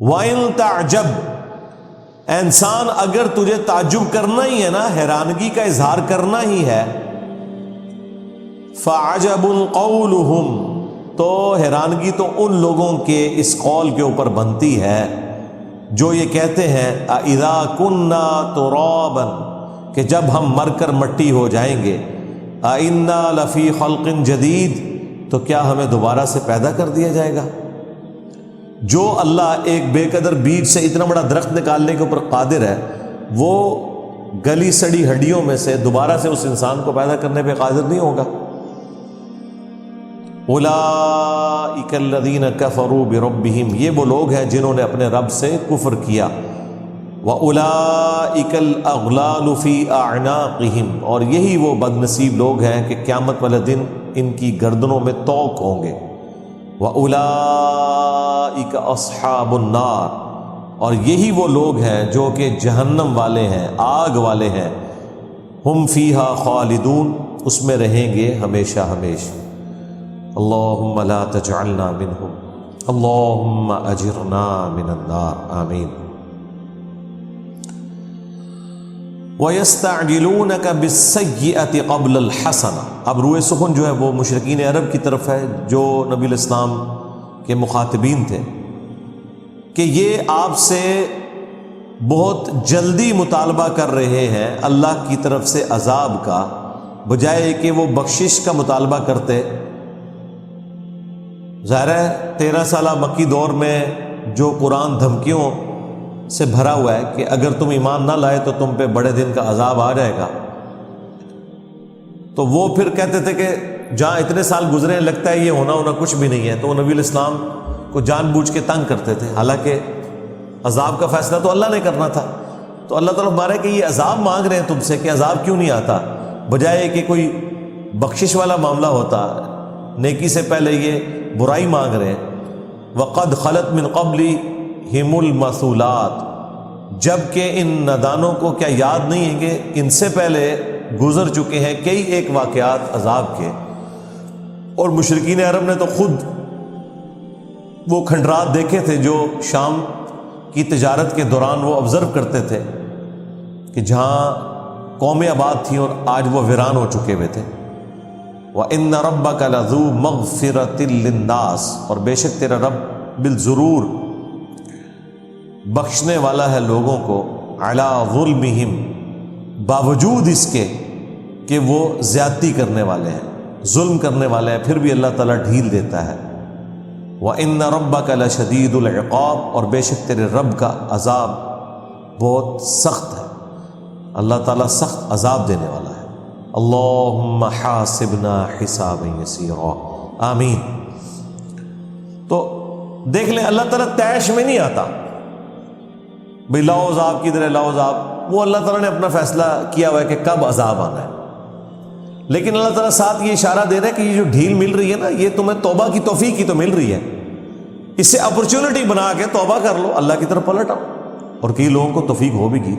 وَإِن تَعْجَبْ، انسان اگر تجھے تعجب کرنا ہی ہے نا، حیرانگی کا اظہار کرنا ہی ہے، فَعَجَبٌ قَوْلُهُمْ، تو حیرانگی تو ان لوگوں کے اس قول کے اوپر بنتی ہے جو یہ کہتے ہیں اِذَا كُنَّا تُرَابًا، کہ جب ہم مر کر مٹی ہو جائیں گے، اِنَّا لَفِي خَلْقٍ جَدِيدٍ، تو کیا ہمیں دوبارہ سے پیدا کر دیا جائے گا؟ جو اللہ ایک بے قدر بیج سے اتنا بڑا درخت نکالنے کے اوپر قادر ہے، وہ گلی سڑی ہڈیوں میں سے دوبارہ سے اس انسان کو پیدا کرنے پہ قادر نہیں ہوگا؟ اولئک الذین کفروا بربہم، یہ وہ لوگ ہیں جنہوں نے اپنے رب سے کفر کیا، واولئک الاغلال فی اعناقہم، اور یہی وہ بد نصیب لوگ ہیں کہ قیامت والے دن ان کی گردنوں میں طوق ہوں گے، وَأُولَئِكَ أَصْحَابُ النَّارِ، اور یہی وہ لوگ ہیں جو کہ جہنم والے ہیں، آگ والے ہیں، ہم فیہا خالدون، اس میں رہیں گے ہمیشہ ہمیشہ۔ اللہم لا تجعلنا منہم، اللہم اجرنا من النار، آمین۔ وَيَسْتَعْجِلُونَكَ بِالسَّيِّئَةِ قَبْلَ الْحَسَنَةِ، اب روئے سخن جو ہے وہ مشرکین عرب کی طرف ہے جو نبی علیہ السلام کے مخاطبین تھے، کہ یہ آپ سے بہت جلدی مطالبہ کر رہے ہیں اللہ کی طرف سے عذاب کا، بجائے کہ وہ بخشش کا مطالبہ کرتے۔ ظاہر ہے 13 سالہ مکی دور میں جو قرآن دھمکیوں سے بھرا ہوا ہے کہ اگر تم ایمان نہ لائے تو تم پہ بڑے دن کا عذاب آ جائے گا، تو وہ پھر کہتے تھے کہ جہاں اتنے سال گزرے ہیں لگتا ہے یہ ہونا کچھ بھی نہیں ہے، تو وہ نبی علیہ السلام کو جان بوجھ کے تنگ کرتے تھے، حالانکہ عذاب کا فیصلہ تو اللہ نے کرنا تھا۔ تو اللہ تعالیٰ ہمارے کہ یہ عذاب مانگ رہے ہیں تم سے کہ عذاب کیوں نہیں آتا، بجائے کہ کوئی بخشش والا معاملہ ہوتا، نیکی سے پہلے یہ برائی مانگ رہے ہیں۔ وَقَدْ خَلَتْ مِنْ قَبْلِهِمُ الْمَثُولَاتِ، جبکہ ان نادانوں کو کیا یاد نہیں ہے کہ ان سے پہلے گزر چکے ہیں کئی ایک واقعات عذاب کے، اور مشرکین عرب نے تو خود وہ کھنڈرات دیکھے تھے جو شام کی تجارت کے دوران وہ آبزرو کرتے تھے کہ جہاں قومیں آباد تھیں اور آج وہ ویران ہو چکے ہوئے تھے۔ وَإِنَّ رَبَّكَ لَذُو مَغْفِرَةٍ لِلنَّاسِ، اور بے شک تیرا رب بالضرور بخشنے والا ہے لوگوں کو، عَلَى ظُلْمِهِمْ، باوجود اس کے کہ وہ زیادتی کرنے والے ہیں، ظلم کرنے والے ہیں، پھر بھی اللہ تعالیٰ ڈھیل دیتا ہے۔ وَإِنَّ رَبَّكَ لَشَدِيدُ الْعِقَابِ، اور بے شک تیرے رب کا عذاب بہت سخت ہے، اللہ تعالیٰ سخت عذاب دینے والا ہے۔ اللہم حاسبنا حسابا یسیرا، آمین۔ تو دیکھ لیں اللہ تعالیٰ طیش میں نہیں آتا بھئی لاؤ عذاب کی طرح لاؤ عذاب، وہ اللہ تعالیٰ نے اپنا فیصلہ کیا ہوا ہے کہ کب عذاب آنا ہے، لیکن اللہ تعالیٰ ساتھ یہ اشارہ دے رہا ہے کہ یہ جو ڈھیل مل رہی ہے نا، یہ تمہیں توبہ کی توفیق ہی تو مل رہی ہے، اس سے اپرچونٹی بنا کے توبہ کر لو، اللہ کی طرف پلٹ آؤ۔ اور کئی لوگوں کو توفیق ہو بھی گئی۔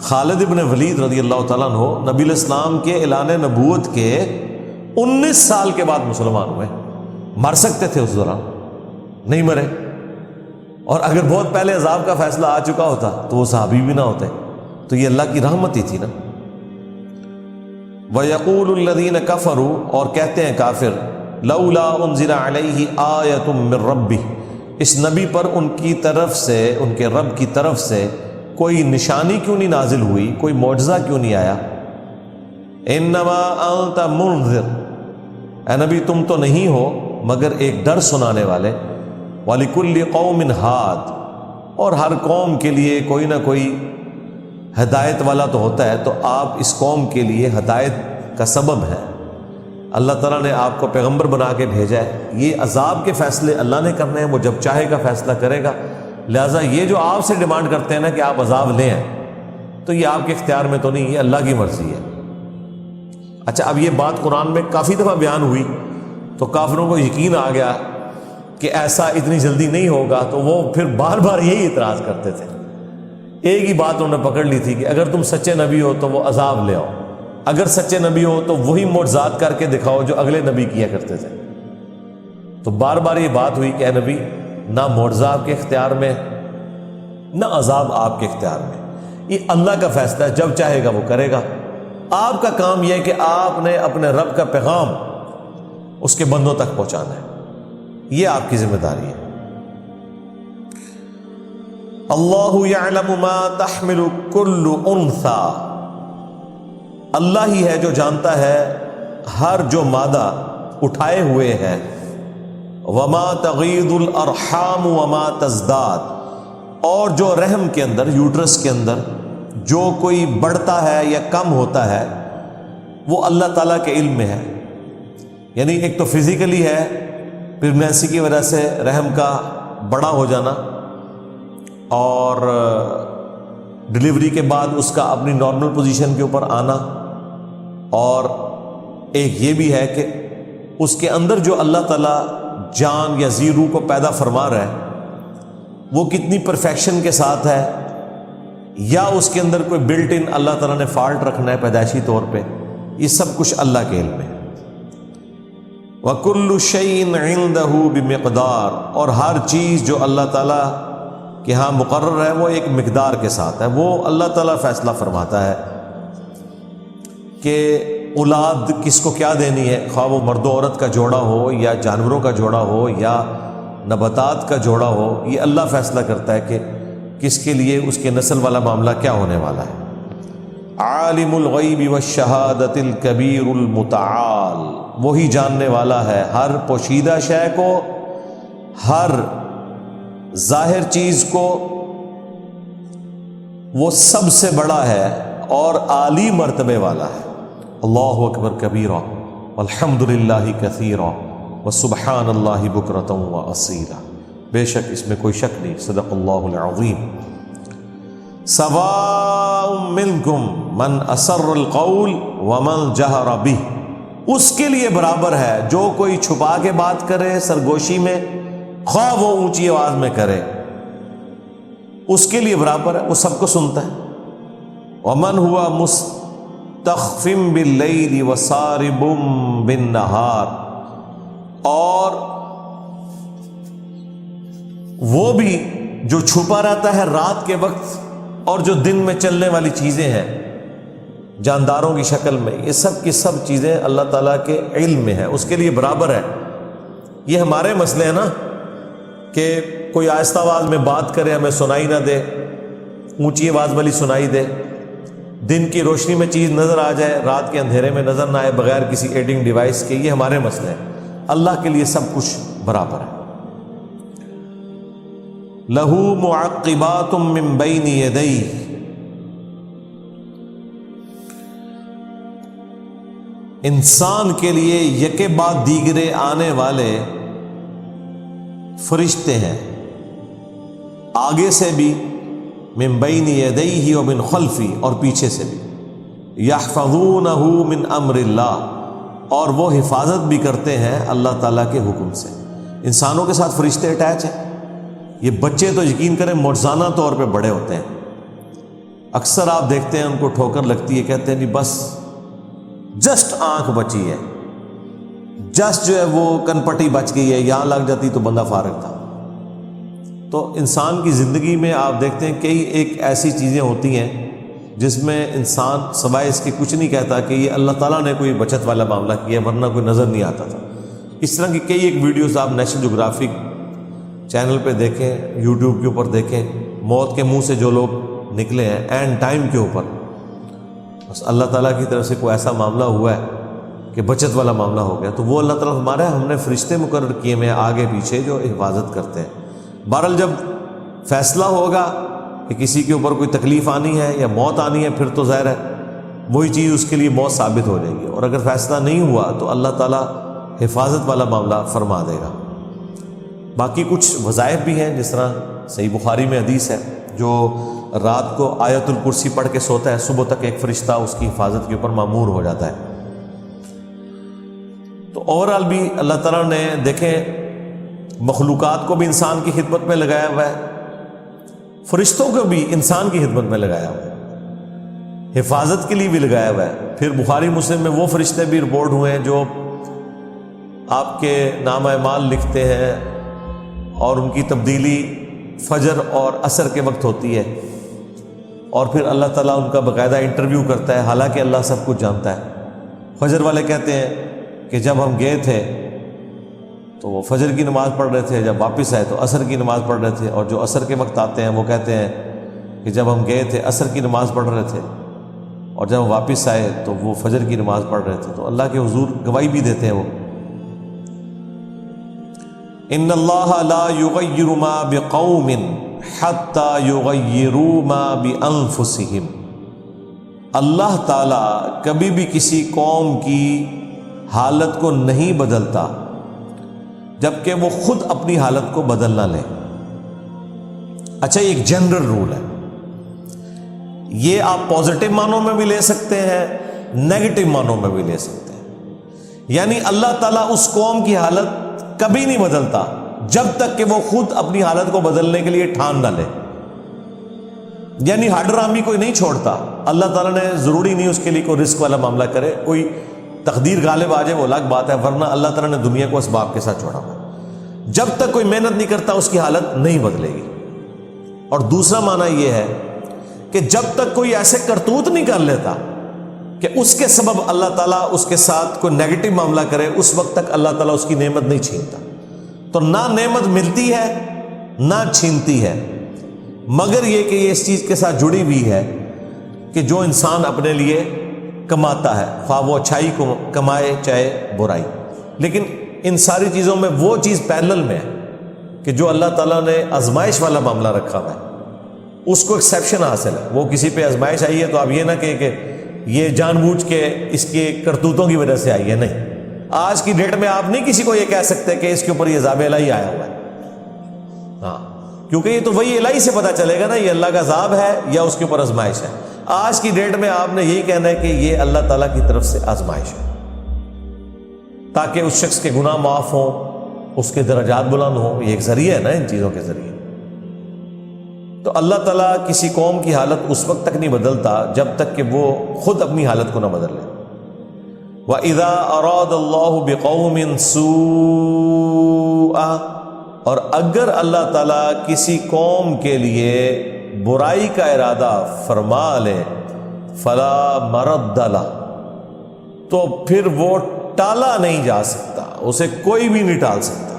خالد ابن ولید رضی اللہ تعالیٰ عنہ نبی علیہ السلام کے اعلان نبوت کے 19 سال کے بعد مسلمان ہوئے، مر سکتے تھے اس دوران، نہیں مرے، اور اگر بہت پہلے عذاب کا فیصلہ آ چکا ہوتا تو وہ صحابی بھی نہ ہوتے، تو یہ اللہ کی رحمت ہی تھی نا۔ وَيَقُولُ الَّذِينَ كَفَرُوا، اور کہتے ہیں کافر، لَوْلَا أُنزِلَ عَلَيْهِ آيَةٌ مِّن رَبِّهِ، اس نبی پر ان کی طرف سے، ان کے رب کی طرف سے کوئی نشانی کیوں نہیں نازل ہوئی، کوئی معجزہ کیوں نہیں آیا؟ اِنَّمَا أَنْتَ مُنذِرٌ، اے نبی تم تو نہیں ہو مگر ایک ڈر سنانے والے، وَلِكُلِّ قَوْمٍ هَادٍ، اور ہر قوم کے لیے کوئی نہ کوئی ہدایت والا تو ہوتا ہے، تو آپ اس قوم کے لیے ہدایت کا سبب ہے، اللہ تعالیٰ نے آپ کو پیغمبر بنا کے بھیجا ہے۔ یہ عذاب کے فیصلے اللہ نے کرنے ہیں، وہ جب چاہے گا فیصلہ کرے گا، لہٰذا یہ جو آپ سے ڈیمانڈ کرتے ہیں نا کہ آپ عذاب لیں آئیں، تو یہ آپ کے اختیار میں تو نہیں، یہ اللہ کی مرضی ہے۔ اچھا، اب یہ بات قرآن میں کافی دفعہ بیان ہوئی تو کافروں کو یقین آ گیا کہ ایسا اتنی جلدی نہیں ہوگا، تو وہ پھر بار بار یہی اعتراض کرتے تھے۔ ایک ہی بات انہوں نے پکڑ لی تھی کہ اگر تم سچے نبی ہو تو وہ عذاب لے آؤ، اگر سچے نبی ہو تو وہی معجزات کر کے دکھاؤ جو اگلے نبی کیا کرتے تھے۔ تو بار بار یہ بات ہوئی کہ اے نبی، نہ معجزہ آپ کے اختیار میں، نہ عذاب آپ کے اختیار میں. یہ اللہ کا فیصلہ ہے، جب چاہے گا وہ کرے گا. آپ کا کام یہ ہے کہ آپ نے اپنے رب کا پیغام اس کے بندوں تک پہنچانا ہے، یہ آپ کی ذمہ داری ہے. اللہ یعلم ما تحمل کل انثی، اللہ ہی ہے جو جانتا ہے ہر جو مادہ اٹھائے ہوئے ہے. وما تغیض الارحام وما تزداد، اور جو رحم کے اندر، یوٹرس کے اندر جو کوئی بڑھتا ہے یا کم ہوتا ہے وہ اللہ تعالیٰ کے علم میں ہے. یعنی ایک تو فزیکلی ہے، پریگنینسی کی وجہ سے رحم کا بڑا ہو جانا، اور ڈلیوری کے بعد اس کا اپنی نارمل پوزیشن کے اوپر آنا، اور ایک یہ بھی ہے کہ اس کے اندر جو اللہ تعالیٰ جان یا ذی روح کو پیدا فرما رہا ہے وہ کتنی پرفیکشن کے ساتھ ہے، یا اس کے اندر کوئی بلٹ ان اللہ تعالیٰ نے فالٹ رکھنا ہے پیدائشی طور پہ، یہ سب کچھ اللہ کے علم ہے. وَكُلُّ شَيْءٍ عِندَهُ بِمِقْدَار، اور ہر چیز جو اللہ تعالیٰ کہ ہاں مقرر ہے وہ ایک مقدار کے ساتھ ہے. وہ اللہ تعالیٰ فیصلہ فرماتا ہے کہ اولاد کس کو کیا دینی ہے، خواہ وہ مرد و عورت کا جوڑا ہو یا جانوروں کا جوڑا ہو یا نباتات کا جوڑا ہو. یہ اللہ فیصلہ کرتا ہے کہ کس کے لیے اس کے نسل والا معاملہ کیا ہونے والا ہے. عالم الغیب والشہادۃ الکبیر المتعال، وہی جاننے والا ہے ہر پوشیدہ شے کو، ہر ظاہر چیز کو. وہ سب سے بڑا ہے اور عالی مرتبے والا ہے. اللہ اکبر کبیرا والحمد للہ کثیرا وسبحان اللہ بکرۃ واصیلا. بے شک اس میں کوئی شک نہیں، صدق اللہ العظیم. سواء منکم من اسر القول ومن جہر بہ، اس کے لیے برابر ہے جو کوئی چھپا کے بات کرے سرگوشی میں، خواہ وہ اونچی آواز میں کرے، اس کے لیے برابر ہے، وہ سب کو سنتا ہے. ومن ہوا مستخف باللیل وسارب بالنہار، اور وہ بھی جو چھپا رہتا ہے رات کے وقت اور جو دن میں چلنے والی چیزیں ہیں جانداروں کی شکل میں، یہ سب کی سب چیزیں اللہ تعالیٰ کے علم میں ہے، اس کے لیے برابر ہے. یہ ہمارے مسئلے ہیں نا کہ کوئی آہستہ آواز میں بات کرے ہمیں سنائی نہ دے، اونچی آواز والی سنائی دے، دن کی روشنی میں چیز نظر آ جائے، رات کے اندھیرے میں نظر نہ آئے بغیر کسی ایڈنگ ڈیوائس کے. یہ ہمارے مسئلے ہیں، اللہ کے لیے سب کچھ برابر ہے. لہو معقبات من بین یدیہ، انسان کے لیے یکے بعد دیگرے آنے والے فرشتے ہیں، آگے سے بھی، من بین یدیہ ومن خلفی، اور پیچھے سے بھی. یحفظونہ من امر اللہ، اور وہ حفاظت بھی کرتے ہیں اللہ تعالیٰ کے حکم سے. انسانوں کے ساتھ فرشتے اٹیچ ہیں. یہ بچے تو یقین کریں معجزانہ طور پہ بڑے ہوتے ہیں. اکثر آپ دیکھتے ہیں ان کو ٹھوکر لگتی ہے، کہتے ہیں نہیں بس جسٹ آنکھ بچی ہے، جسٹ جو ہے وہ کن پٹی بچ گئی ہے، یہاں لگ جاتی تو بندہ فارغ تھا. تو انسان کی زندگی میں آپ دیکھتے ہیں کئی ایک ایسی چیزیں ہوتی ہیں جس میں انسان سوائے اس کے کچھ نہیں کہتا کہ یہ اللہ تعالیٰ نے کوئی بچت والا معاملہ کیا، ورنہ کوئی نظر نہیں آتا تھا. اس طرح کی کئی ایک ویڈیوز آپ نیشنل جغرافک چینل پہ دیکھیں، یوٹیوب کے اوپر دیکھیں، موت کے منہ سے جو لوگ نکلے ہیں اینڈ ٹائم کے اوپر، بس اللہ تعالیٰ کی طرف سے کوئی ایسا معاملہ ہوا ہے کہ بچت والا معاملہ ہو گیا، تو وہ اللہ تعالیٰ ہمارے ہم نے فرشتے مقرر کیے میں آگے پیچھے جو حفاظت کرتے ہیں. بہرحال جب فیصلہ ہوگا کہ کسی کے اوپر کوئی تکلیف آنی ہے یا موت آنی ہے، پھر تو ظاہر ہے وہی چیز اس کے لیے موت ثابت ہو جائے گی، اور اگر فیصلہ نہیں ہوا تو اللہ تعالیٰ حفاظت والا معاملہ فرما دے گا. باقی کچھ وظائف بھی ہیں، جس طرح صحیح بخاری میں حدیث ہے، جو رات کو آیت الکرسی پڑھ کے سوتا ہے، صبح تک ایک فرشتہ اس کی حفاظت کے اوپر مامور ہو جاتا ہے. تو اوورآل بھی اللہ تعالیٰ نے دیکھیں مخلوقات کو بھی انسان کی خدمت میں لگایا ہوا ہے، فرشتوں کو بھی انسان کی خدمت میں لگایا ہوا ہے، حفاظت کے لیے بھی لگایا ہوا ہے. پھر بخاری مسلم میں وہ فرشتے بھی رپورٹ ہوئے ہیں جو آپ کے نام اعمال لکھتے ہیں اور ان کی تبدیلی فجر اور عصر کے وقت ہوتی ہے، اور پھر اللہ تعالیٰ ان کا باقاعدہ انٹرویو کرتا ہے، حالانکہ اللہ سب کچھ جانتا ہے۔ فجر والے کہتے ہیں کہ جب ہم گئے تھے تو وہ فجر کی نماز پڑھ رہے تھے، جب واپس آئے تو عصر کی نماز پڑھ رہے تھے، اور جو عصر کے وقت آتے ہیں وہ کہتے ہیں کہ جب ہم گئے تھے عصر کی نماز پڑھ رہے تھے، اور جب ہم واپس آئے تو وہ فجر کی نماز پڑھ رہے تھے۔ تو اللہ کے حضور گواہی بھی دیتے ہیں وہ، ان اللہ لا یغیر ما بقوم حتی یغیروا ما بانفسہم، اللہ تعالیٰ کبھی بھی کسی قوم کی حالت کو نہیں بدلتا جبکہ وہ خود اپنی حالت کو بدل نہ لے۔ اچھا، یہ ایک جنرل رول ہے، یہ آپ پازیٹیو معنوں میں بھی لے سکتے ہیں، نیگیٹو معنوں میں بھی لے سکتے ہیں۔ یعنی اللہ تعالیٰ اس قوم کی حالت کبھی نہیں بدلتا جب تک کہ وہ خود اپنی حالت کو بدلنے کے لیے ٹھان نہ لے، یعنی ہڈ رامی کوئی نہیں چھوڑتا۔ اللہ تعالیٰ نے ضروری نہیں اس کے لیے کوئی رزق والا معاملہ کرے، کوئی تقدیر غالب آ جائے وہ الگ بات ہے، ورنہ اللہ تعالیٰ نے دنیا کو اسباب کے ساتھ چھوڑا ہوا۔ جب تک کوئی محنت نہیں کرتا اس کی حالت نہیں بدلے گی۔ اور دوسرا معنی یہ ہے کہ جب تک کوئی ایسے کرتوت نہیں کر لیتا کہ اس کے سبب اللہ تعالیٰ اس کے ساتھ کوئی نیگیٹو معاملہ کرے، اس وقت تک اللہ تعالیٰ اس کی نعمت نہیں چھینتا۔ تو نہ نعمت ملتی ہے نہ چھینتی ہے، مگر یہ کہ یہ اس چیز کے ساتھ جڑی ہوئی ہے کہ جو انسان اپنے لیے کماتا ہے، خواہ وہ اچھائی کو کمائے چاہے برائی، لیکن ان ساری چیزوں میں وہ چیز پیرلل میں ہے کہ جو اللہ تعالیٰ نے آزمائش والا معاملہ رکھا ہوا ہے، اس کو ایکسیپشن حاصل ہے۔ وہ کسی پہ آزمائش آئی ہے تو آپ یہ نہ کہیں کہ یہ جان بوجھ کے اس کے کرتوتوں کی وجہ سے آئی ہے، نہیں۔ آج کی ڈیٹ میں آپ نہیں کسی کو یہ کہہ سکتے کہ اس کے اوپر یہ عذاب الہی آیا ہوا ہے، ہاں، کیونکہ یہ تو وہی الہی سے پتہ چلے گا نا یہ اللہ کا عذاب ہے یا اس کے اوپر آزمائش ہے۔ آج کی ڈیٹ میں آپ نے یہی کہنا ہے کہ یہ اللہ تعالیٰ کی طرف سے آزمائش ہے، تاکہ اس شخص کے گناہ معاف ہوں، اس کے درجات بلند ہوں۔ یہ ایک ذریعہ ہے نا ان چیزوں کے ذریعے۔ تو اللہ تعالیٰ کسی قوم کی حالت اس وقت تک نہیں بدلتا جب تک کہ وہ خود اپنی حالت کو نہ بدل لے۔ وَإِذَا أَرَادَ اللَّهُ بِقَوْمٍ سُوءًا، اور اگر اللہ تعالیٰ کسی قوم کے لیے برائی کا ارادہ فرما لے، فَلَا مَرَدَّ لَهُ، تو پھر وہ ٹالا نہیں جا سکتا، اسے کوئی بھی نہیں ٹال سکتا۔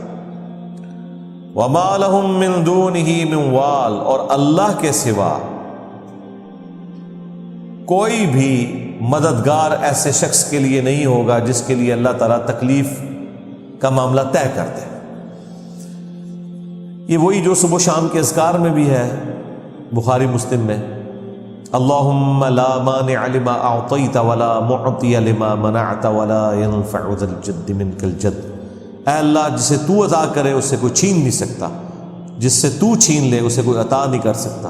وَمَا لَهُم مِّن دُونِهِ مِن وَالٍ، اور اللہ کے سوا کوئی بھی مددگار ایسے شخص کے لیے نہیں ہوگا جس کے لیے اللہ تعالیٰ تکلیف کا معاملہ طے کر دے۔ یہ وہی جو صبح و شام کے اذکار میں بھی ہے، بخاری مسلم میں، اللہم لا مانع لما اعطیت ولا معطی لما منعت ولا ينفع ذا الجد منک الجد، اے اللہ جسے تو عطا کرے اس سے کوئی چھین نہیں سکتا، جس سے تو چھین لے اسے کوئی عطا نہیں کر سکتا،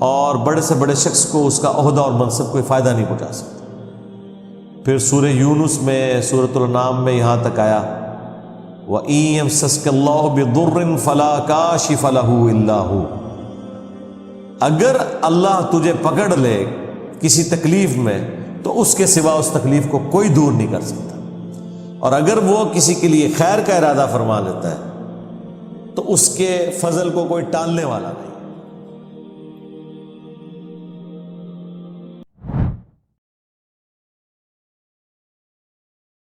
اور بڑے سے بڑے شخص کو اس کا عہدہ اور منصب کوئی فائدہ نہیں پہنچا سکتا۔ پھر سورہ یونس میں، سورۃ الانعام میں یہاں تک آیا وَإِن يَمْسَسْكَ اللَّهُ بِضُرٍّ فَلَا كَاشِفَ لَهُ إِلَّا هُوَ، اگر اللہ تجھے پکڑ لے کسی تکلیف میں تو اس کے سوا اس تکلیف کو کوئی دور نہیں کر سکتا، اور اگر وہ کسی کے لیے خیر کا ارادہ فرما لیتا ہے تو اس کے فضل کو کوئی ٹالنے والا نہیں۔